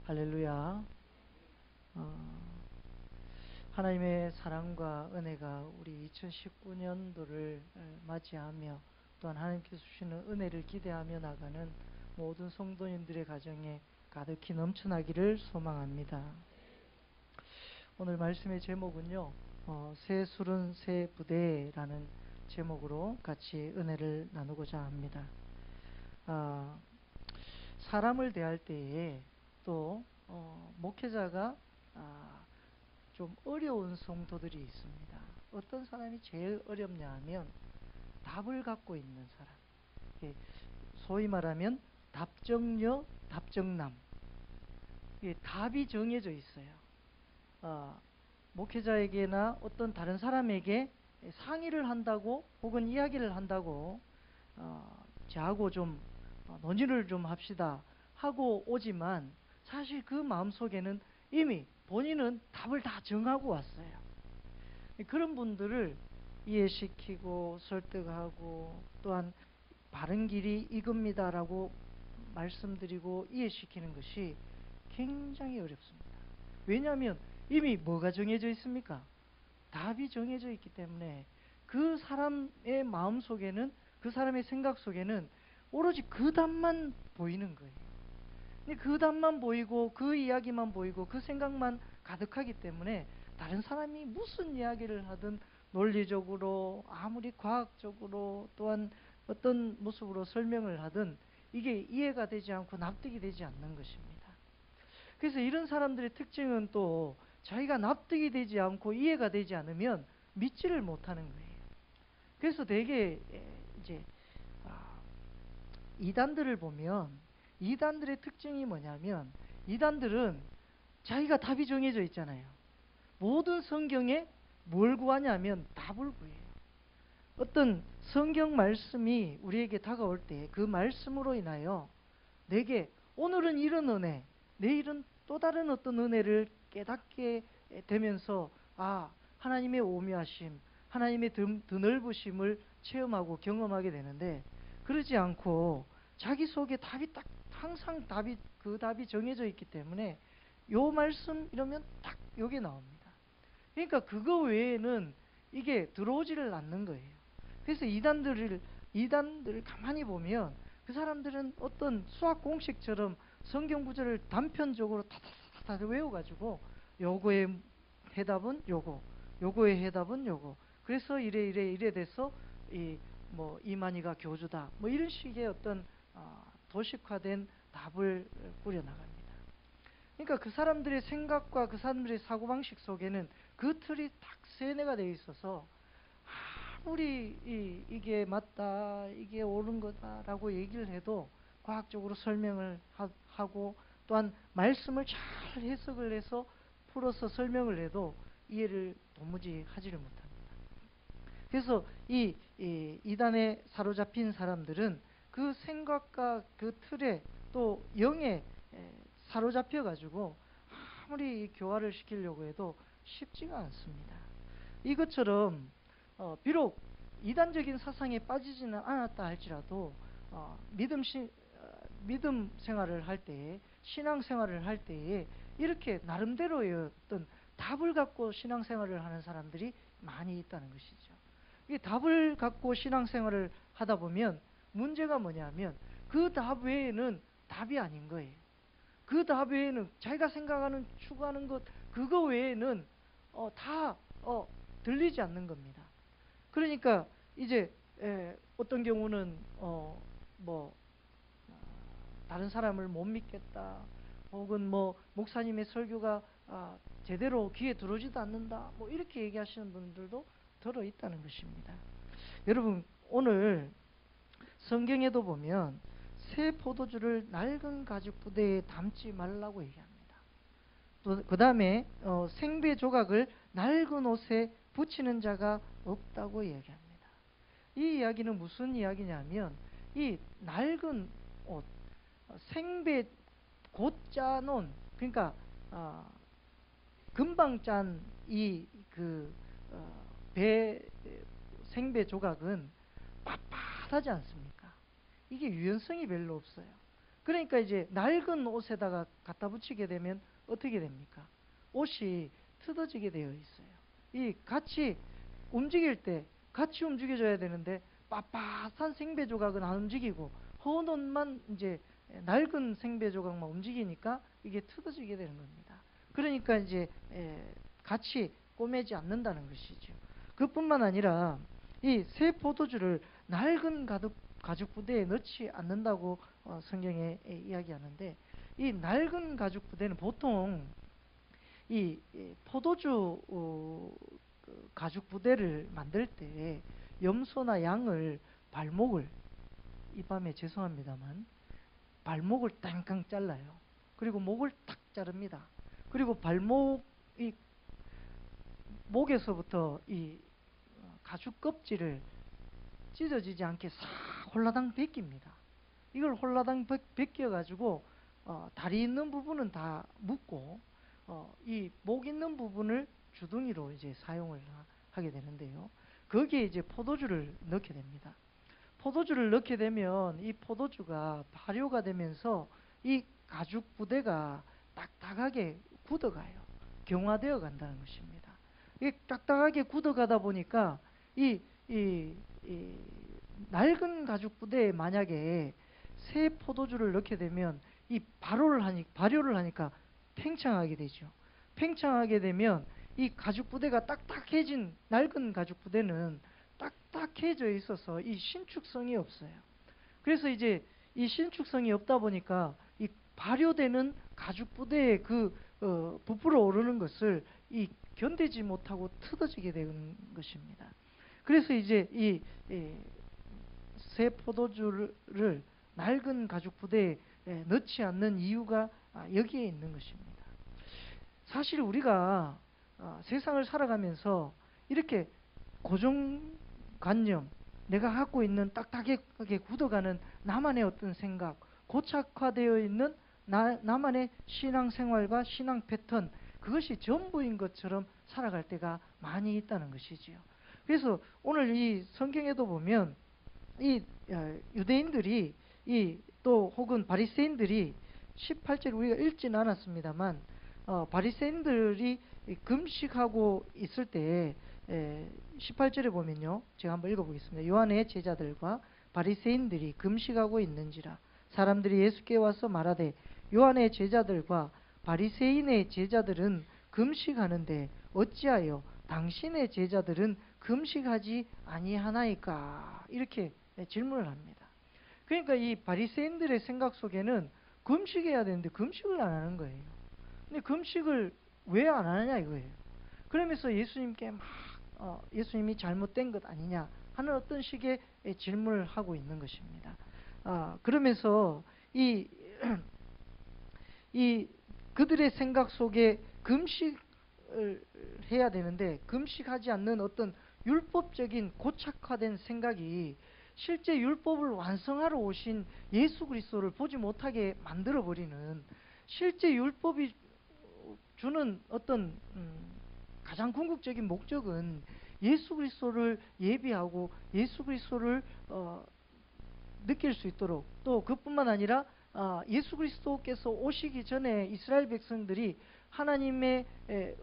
할렐루야. 어, 하나님의 사랑과 은혜가 우리 2019년도를 맞이하며 또한 하나님께서 주시는 은혜를 기대하며 나가는 모든 성도님들의 가정에 가득히 넘쳐나기를 소망합니다. 오늘 말씀의 제목은요, 새 술은 새 부대라는 제목으로 같이 은혜를 나누고자 합니다. 사람을 대할 때에 또 목회자가 좀 어려운 성도들이 있습니다. 어떤 사람이 제일 어렵냐 하면 답을 갖고 있는 사람, 소위 말하면 답정녀, 답정남. 답이 정해져 있어요. 목회자에게나 어떤 다른 사람에게 상의를 한다고 혹은 이야기를 한다고 저하고 좀 논의를 좀 합시다 하고 오지만 사실 그 마음속에는 이미 본인은 답을 다 정하고 왔어요. 그런 분들을 이해시키고 설득하고 또한 바른 길이 이겁니다라고 말씀드리고 이해시키는 것이 굉장히 어렵습니다. 왜냐하면 이미 뭐가 정해져 있습니까? 답이 정해져 있기 때문에 그 사람의 마음 속에는, 그 사람의 생각 속에는 오로지 그 답만 보이는 거예요. 근데 그 답만 보이고 그 이야기만 보이고 그 생각만 가득하기 때문에 다른 사람이 무슨 이야기를 하든 논리적으로 아무리 과학적으로 또한 어떤 모습으로 설명을 하든 이게 이해가 되지 않고 납득이 되지 않는 것입니다. 그래서 이런 사람들의 특징은 또 자기가 납득이 되지 않고 이해가 되지 않으면 믿지를 못하는 거예요. 그래서 대개 이제 이단들을 보면 이단들의 특징이 뭐냐면 이단들은 자기가 답이 정해져 있잖아요. 모든 성경에 뭘 구하냐면 답을 구해요. 어떤 성경 말씀이 우리에게 다가올 때 그 말씀으로 인하여 내게 오늘은 이런 은혜, 내일은 또 다른 어떤 은혜를 깨닫게 되면서 하나님의 오묘하심, 하나님의 드넓으심을 체험하고 경험하게 되는데, 그러지 않고 자기 속에 답이 딱 항상 그 답이 정해져 있기 때문에 요 말씀 이러면 딱 요게 나옵니다. 그러니까 그거 외에는 이게 들어오지를 않는 거예요. 그래서 이단들을 가만히 보면 그 사람들은 어떤 수학 공식처럼 성경 구절을 단편적으로 다다다다 외워가지고 요거의 해답은 요거, 요거의 해답은 요거. 그래서 이래 돼서 이만희가 교주다. 뭐 이런 식의 어떤 도식화된 답을 꾸려나갑니다. 그러니까 그 사람들의 생각과 그 사람들의 사고방식 속에는 그 틀이 딱 세뇌가 되어 있어서 아무리 이게 맞다, 이게 옳은 거다라고 얘기를 해도 과학적으로 설명을 하고 또한 말씀을 잘 해석을 해서 풀어서 설명을 해도 이해를 도무지 하지를 못합니다. 그래서 이단에 사로잡힌 사람들은 그 생각과 그 틀에 또 영에 사로잡혀 가지고 아무리 교화를 시키려고 해도 쉽지가 않습니다. 이것처럼 비록 이단적인 사상에 빠지지는 않았다 할지라도 믿음 생활을 할 때에, 신앙 생활을 할 때에 이렇게 나름대로의 어떤 답을 갖고 신앙 생활을 하는 사람들이 많이 있다는 것이죠. 이 답을 갖고 신앙 생활을 하다 보면 문제가 뭐냐면 그 답 외에는 답이 아닌 거예요. 그 답 외에는 자기가 생각하는, 추구하는 것, 그거 외에는 다 들리지 않는 겁니다. 그러니까 이제 어떤 경우는 다른 사람을 못 믿겠다, 혹은 목사님의 설교가 제대로 귀에 들어오지도 않는다, 이렇게 얘기하시는 분들도 들어 있다는 것입니다. 여러분, 오늘 성경에도 보면 새 포도주를 낡은 가죽 부대에 담지 말라고 얘기합니다. 또 그 다음에 생배 조각을 낡은 옷에 붙이는 자가 없다고 얘기합니다. 이 이야기는 무슨 이야기냐면 이 낡은 옷, 생배 곧 짜놓은, 그러니까 금방 짠 배 생배 조각은 빳빳하지 않습니까? 이게 유연성이 별로 없어요. 그러니까 이제 낡은 옷에다가 갖다 붙이게 되면 어떻게 됩니까? 옷이 틀어지게 되어 있어요. 이 같이 움직일 때 같이 움직여줘야 되는데 빳빳한 생배 조각은 안 움직이고 허운 옷만 이제 낡은 생배 조각만 움직이니까 이게 틀어지게 되는 겁니다. 그러니까 이제 같이 꼬매지 않는다는 것이죠. 그뿐만 아니라 이 새 포도주를 낡은 가죽 부대에 넣지 않는다고 성경에 이야기하는데, 이 낡은 가죽 부대는 보통 이 포도주 그 가죽 부대를 만들 때 염소나 양을 발목을, 이 밤에 죄송합니다만 발목을 땡깡 잘라요. 그리고 목을 탁 자릅니다. 그리고 이 목에서부터 이 가죽 껍질을 찢어지지 않게 싹 홀라당 벗깁니다. 이걸 홀라당 벗겨 가지고 다리 있는 부분은 다 묶고 이 목 있는 부분을 주둥이로 이제 사용을 하게 되는데요. 거기에 이제 포도주를 넣게 됩니다. 포도주를 넣게 되면 이 포도주가 발효가 되면서 이 가죽 부대가 딱딱하게 굳어가요. 경화되어 간다는 것입니다. 이 딱딱하게 굳어가다 보니까 이 낡은 가죽 부대에 만약에 새 포도주를 넣게 되면 이 발효를 하니까 팽창하게 되죠. 팽창하게 되면 이 가죽 부대가 딱딱해진 낡은 가죽 부대는 딱딱해져 있어서 이 신축성이 없어요. 그래서 이제 이 신축성이 없다 보니까 이 발효되는 가죽 부대의 그 부풀어 오르는 것을 이 견디지 못하고 틀어지게 되는 것입니다. 그래서 이제 이 새 포도주를 낡은 가죽 부대에 넣지 않는 이유가 여기에 있는 것입니다. 사실 우리가 세상을 살아가면서 이렇게 고정관념, 내가 갖고 있는 딱딱하게 굳어가는 나만의 어떤 생각, 고착화되어 있는 나만의 신앙생활과 신앙 패턴, 그것이 전부인 것처럼 살아갈 때가 많이 있다는 것이지요. 그래서 오늘 이 성경에도 보면 이 유대인들이 또 혹은 바리새인들이 18절 우리가 읽지는 않았습니다만 바리새인들이 금식하고 있을 때 18절에 보면요, 제가 한번 읽어보겠습니다. 요한의 제자들과 바리새인들이 금식하고 있는지라 사람들이 예수께 와서 말하되 요한의 제자들과 바리새인의 제자들은 금식하는데 어찌하여 당신의 제자들은 금식하지 아니하나이까? 이렇게 질문을 합니다. 그러니까 이 바리새인들의 생각 속에는 금식해야 되는데 금식을 안 하는 거예요. 근데 금식을 왜 안 하느냐 이거예요. 그러면서 예수님께 막 예수님이 잘못된 것 아니냐 하는 어떤 식의 질문을 하고 있는 것입니다. 그러면서 이 그들의 생각 속에 금식을 해야 되는데 금식하지 않는 어떤 율법적인 고착화된 생각이 실제 율법을 완성하러 오신 예수 그리스도를 보지 못하게 만들어 버리는, 실제 율법이 주는 어떤 가장 궁극적인 목적은 예수 그리스도를 예비하고 예수 그리스도를 느낄 수 있도록, 또 그뿐만 아니라 예수 그리스도께서 오시기 전에 이스라엘 백성들이 하나님의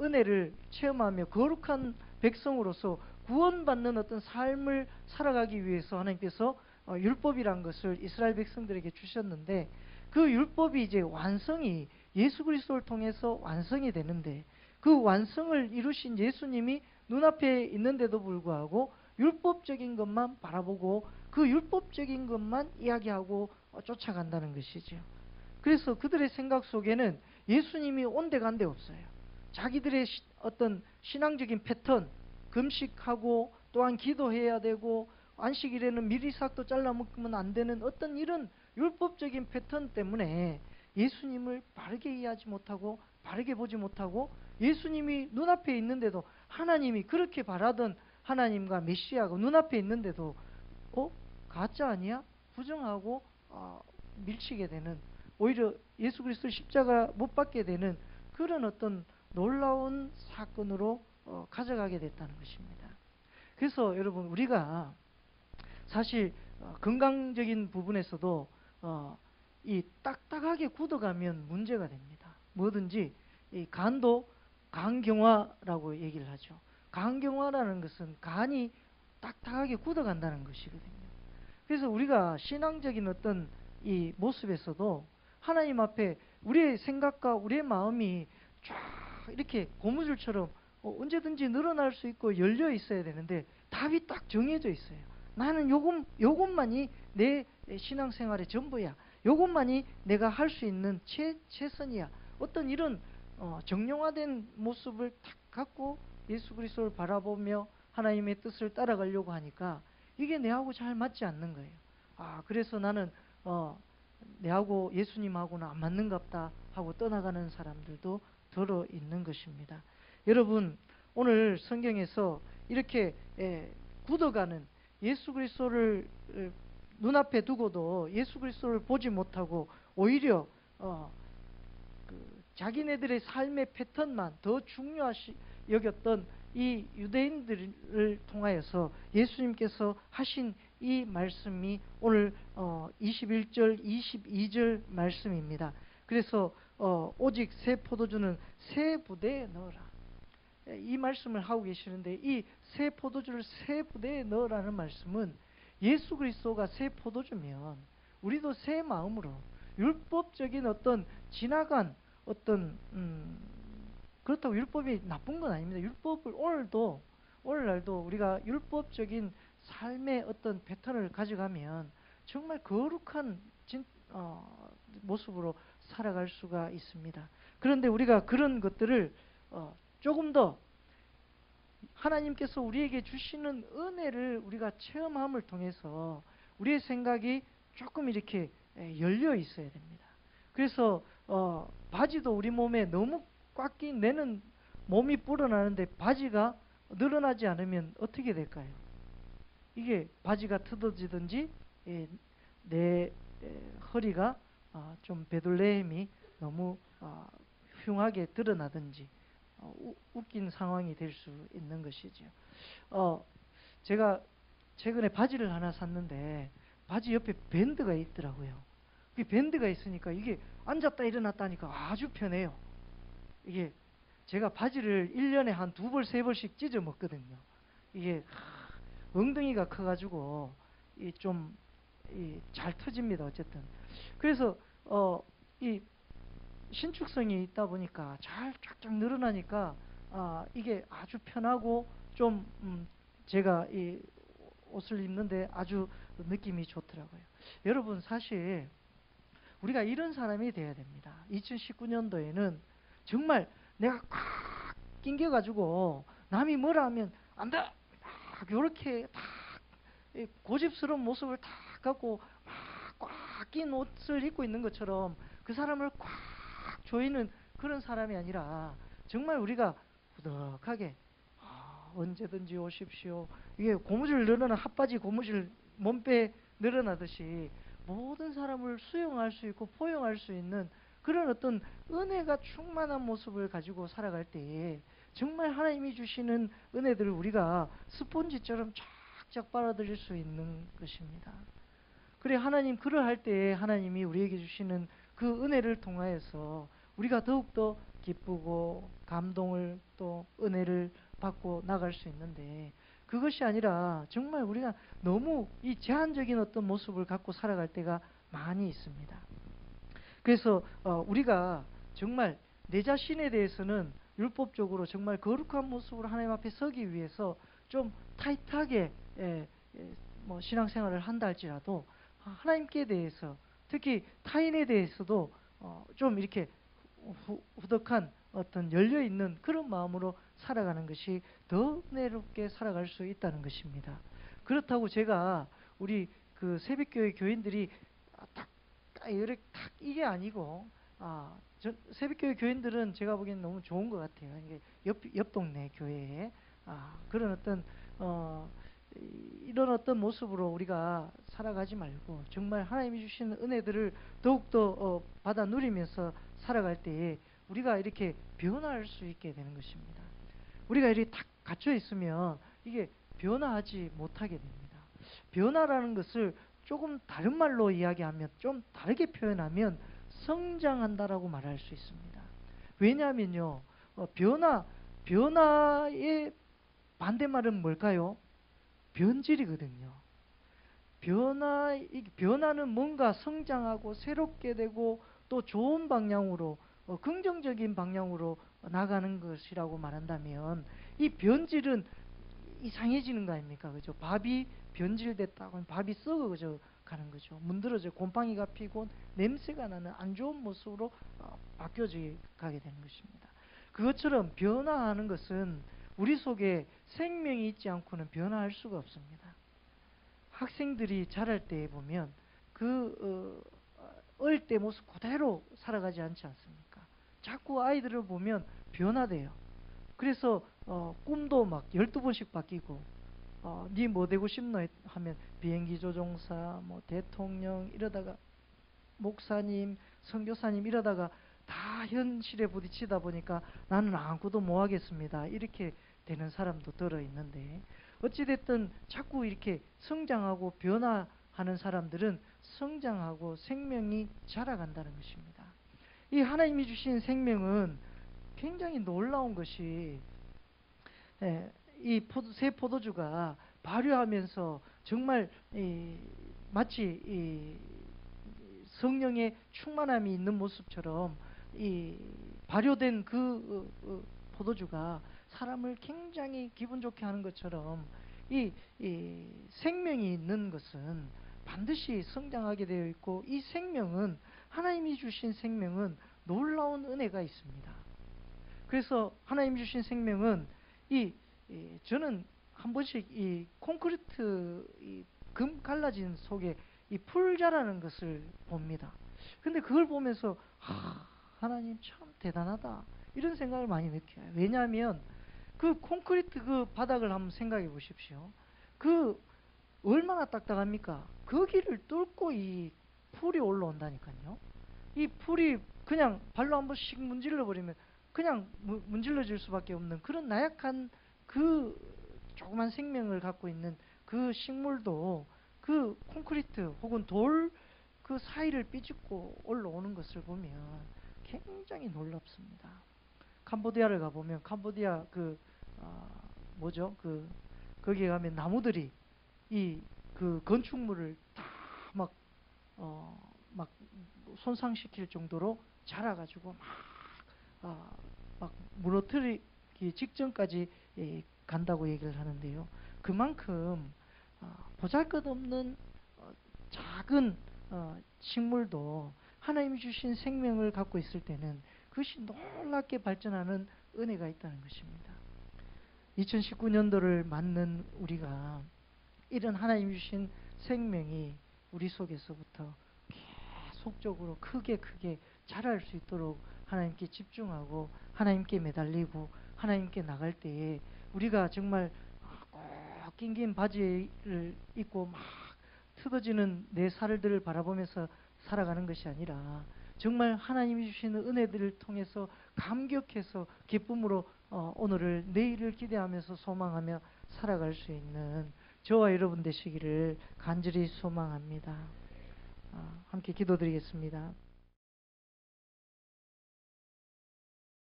은혜를 체험하며 거룩한 백성으로서 구원받는 어떤 삶을 살아가기 위해서 하나님께서 율법이란 것을 이스라엘 백성들에게 주셨는데, 그 율법이 이제 완성이 예수 그리스도를 통해서 완성이 되는데, 그 완성을 이루신 예수님이 눈앞에 있는데도 불구하고 율법적인 것만 바라보고 그 율법적인 것만 이야기하고 쫓아간다는 것이죠. 그래서 그들의 생각 속에는 예수님이 온데간데 없어요. 자기들의 어떤 신앙적인 패턴, 금식하고 또한 기도해야 되고 안식일에는 미리삭도 잘라 먹으면 안 되는 어떤 이런 율법적인 패턴 때문에 예수님을 바르게 이해하지 못하고 바르게 보지 못하고, 예수님이 눈앞에 있는데도, 하나님이 그렇게 바라던 하나님과 메시아가 눈앞에 있는데도 가짜 아니야? 부정하고 밀치게 되는, 오히려 예수 그리스도 십자가 못 박게 되는 그런 어떤 놀라운 사건으로 가져가게 됐다는 것입니다. 그래서 여러분, 우리가 사실 건강적인 부분에서도 이 딱딱하게 굳어가면 문제가 됩니다. 뭐든지 이 간도 간경화라고 얘기를 하죠. 간경화라는 것은 간이 딱딱하게 굳어간다는 것이거든요. 그래서 우리가 신앙적인 어떤 이 모습에서도 하나님 앞에 우리의 생각과 우리의 마음이 쫙 이렇게 고무줄처럼 언제든지 늘어날 수 있고 열려 있어야 되는데 답이 딱 정해져 있어요. 나는 요것만이 내 신앙생활의 전부야. 요것만이 내가 할 수 있는 최선이야. 어떤 이런 정령화된 모습을 딱 갖고 예수 그리스도를 바라보며 하나님의 뜻을 따라가려고 하니까 이게 내하고 잘 맞지 않는 거예요. 그래서 나는 내하고 예수님하고는 안 맞는갑다 하고 떠나가는 사람들도 들어 있는 것입니다. 여러분, 오늘 성경에서 이렇게 굳어가는 예수 그리스도를 눈앞에 두고도 예수 그리스도를 보지 못하고 오히려 자기네들의 삶의 패턴만 더 중요하시 여겼던 이 유대인들을 통하여서 예수님께서 하신 이 말씀이 오늘 21절 22절 말씀입니다. 그래서 오직 새 포도주는 새 부대에 넣어라. 이 말씀을 하고 계시는데 이 새 포도주를 새 부대에 넣으라는 말씀은 예수 그리스도가 새 포도주면 우리도 새 마음으로 율법적인 어떤 지나간 어떤 그렇다고 율법이 나쁜 건 아닙니다. 율법을 오늘날도 우리가 율법적인 삶의 어떤 패턴을 가져가면 정말 거룩한 모습으로 살아갈 수가 있습니다. 그런데 우리가 그런 것들을 조금 더 하나님께서 우리에게 주시는 은혜를 우리가 체험함을 통해서 우리의 생각이 조금 이렇게 열려 있어야 됩니다. 그래서 바지도 우리 몸에 너무 꽉 낀 내는 몸이 불어나는데 바지가 늘어나지 않으면 어떻게 될까요? 이게 바지가 뜯어지든지 내 허리가 좀 베들레헴이 너무 흉하게 드러나든지 웃긴 상황이 될 수 있는 것이죠. 제가 최근에 바지를 하나 샀는데 바지 옆에 밴드가 있더라고요. 그 밴드가 있으니까 이게 앉았다 일어났다 하니까 아주 편해요. 이게 제가 바지를 1년에 한 2벌 3벌씩 찢어 먹거든요. 이게 엉덩이가 커가지고 좀 잘 터집니다. 어쨌든 그래서 이 신축성이 있다 보니까 잘 쫙쫙 늘어나니까 이게 아주 편하고 좀 제가 이 옷을 입는데 아주 느낌이 좋더라고요. 여러분, 사실 우리가 이런 사람이 돼야 됩니다. 2019년도에는 정말 내가 꽉 낑겨가지고 남이 뭐라 하면 안 돼! 막 이렇게 딱 고집스러운 모습을 딱 갖고 막 꽉 낀 옷을 입고 있는 것처럼 그 사람을 꽉 조이는 그런 사람이 아니라 정말 우리가 후덕하게 언제든지 오십시오. 이게 고무줄 늘어나 핫바지 고무줄 몸빼 늘어나듯이 모든 사람을 수용할 수 있고 포용할 수 있는 그런 어떤 은혜가 충만한 모습을 가지고 살아갈 때에 정말 하나님이 주시는 은혜들을 우리가 스폰지처럼 쫙쫙 빨아들일 수 있는 것입니다. 그래, 하나님 그러할 때에 하나님이 우리에게 주시는 그 은혜를 통하여서 우리가 더욱더 기쁘고 감동을 또 은혜를 받고 나갈 수 있는데 그것이 아니라 정말 우리가 너무 이 제한적인 어떤 모습을 갖고 살아갈 때가 많이 있습니다. 그래서 우리가 정말 내 자신에 대해서는 율법적으로 정말 거룩한 모습으로 하나님 앞에 서기 위해서 좀 타이트하게 뭐 신앙생활을 한다 할지라도 하나님께 대해서 특히 타인에 대해서도 좀 이렇게 후덕한 어떤 열려있는 그런 마음으로 살아가는 것이 더 은혜롭게 살아갈 수 있다는 것입니다. 그렇다고 제가 우리 그 새벽교회 교인들이 딱 이렇게 딱 이게 아니고 새벽교회 교인들은 제가 보기엔 너무 좋은 것 같아요. 이게 옆 동네 교회에 그런 어떤 이런 어떤 모습으로 우리가 살아가지 말고 정말 하나님이 주시는 은혜들을 더욱더 받아 누리면서 살아갈 때에 우리가 이렇게 변화할 수 있게 되는 것입니다. 우리가 이렇게 딱 갇혀 있으면 이게 변화하지 못하게 됩니다. 변화라는 것을 조금 다른 말로 이야기하면, 좀 다르게 표현하면 성장한다라고 말할 수 있습니다. 왜냐하면요, 변화의 반대말은 뭘까요? 변질이거든요. 변화는 뭔가 성장하고 새롭게 되고 또 좋은 방향으로, 긍정적인 방향으로 나가는 것이라고 말한다면, 이 변질은 이상해지는 거 아닙니까? 그죠? 밥이 변질됐다고 하면 밥이 썩어져 가는 거죠. 문드러져 곰팡이가 피고 냄새가 나는 안 좋은 모습으로 바뀌어져 가게 되는 것입니다. 그것처럼 변화하는 것은 우리 속에 생명이 있지 않고는 변화할 수가 없습니다. 학생들이 자랄 때 보면 어릴 때 모습 그대로 살아가지 않지 않습니까? 자꾸 아이들을 보면 변화돼요. 그래서 꿈도 막 12번씩 바뀌고, 니 뭐 되고 싶노 하면 비행기 조종사, 뭐 대통령 이러다가 목사님, 선교사님 이러다가 다 현실에 부딪히다 보니까 나는 아무것도 못 하겠습니다, 이렇게 되는 사람도 들어 있는데, 어찌됐든 자꾸 이렇게 성장하고 변화하는 사람들은 성장하고 생명이 자라간다는 것입니다. 이 하나님이 주신 생명은 굉장히 놀라운 것이, 이 새 포도주가 발효하면서 정말 마치 성령의 충만함이 있는 모습처럼 이 발효된 포도주가 사람을 굉장히 기분 좋게 하는 것처럼, 이 생명이 있는 것은 반드시 성장하게 되어 있고, 이 생명은, 하나님이 주신 생명은 놀라운 은혜가 있습니다. 그래서 하나님 주신 생명은 저는 한 번씩 이 콘크리트 금 갈라진 속에 이 풀 자라는 것을 봅니다. 근데 그걸 보면서 하나님 참 대단하다, 이런 생각을 많이 느껴요. 왜냐하면 그 콘크리트 그 바닥을 한번 생각해 보십시오. 그 얼마나 딱딱합니까? 거기를 뚫고 이 풀이 올라온다니까요. 이 풀이 그냥 발로 한 번씩 문질러 버리면 그냥 문질러질 수밖에 없는 그런 나약한 그 조그만 생명을 갖고 있는 그 식물도 그 콘크리트 혹은 돌 그 사이를 삐집고 올라오는 것을 보면 굉장히 놀랍습니다. 캄보디아를 가보면, 캄보디아 뭐죠? 거기에 가면 나무들이 그 건축물을 다 막 손상시킬 정도로 자라가지고 막 무너뜨리기 직전까지 간다고 얘기를 하는데요. 그만큼 보잘것없는 작은 식물도 하나님이 주신 생명을 갖고 있을 때는 그것이 놀랍게 발전하는 은혜가 있다는 것입니다. 2019년도를 맞는 우리가 이런 하나님이 주신 생명이 우리 속에서부터 계속적으로 크게 자랄 수 있도록 하나님께 집중하고 하나님께 매달리고 하나님께 나갈 때에, 우리가 정말 꼭 낑긴 바지를 입고 막 틀어지는 내 살들을 바라보면서 살아가는 것이 아니라, 정말 하나님이 주시는 은혜들을 통해서 감격해서 기쁨으로 오늘을, 내일을 기대하면서 소망하며 살아갈 수 있는 저와 여러분 되시기를 간절히 소망합니다. 함께 기도드리겠습니다.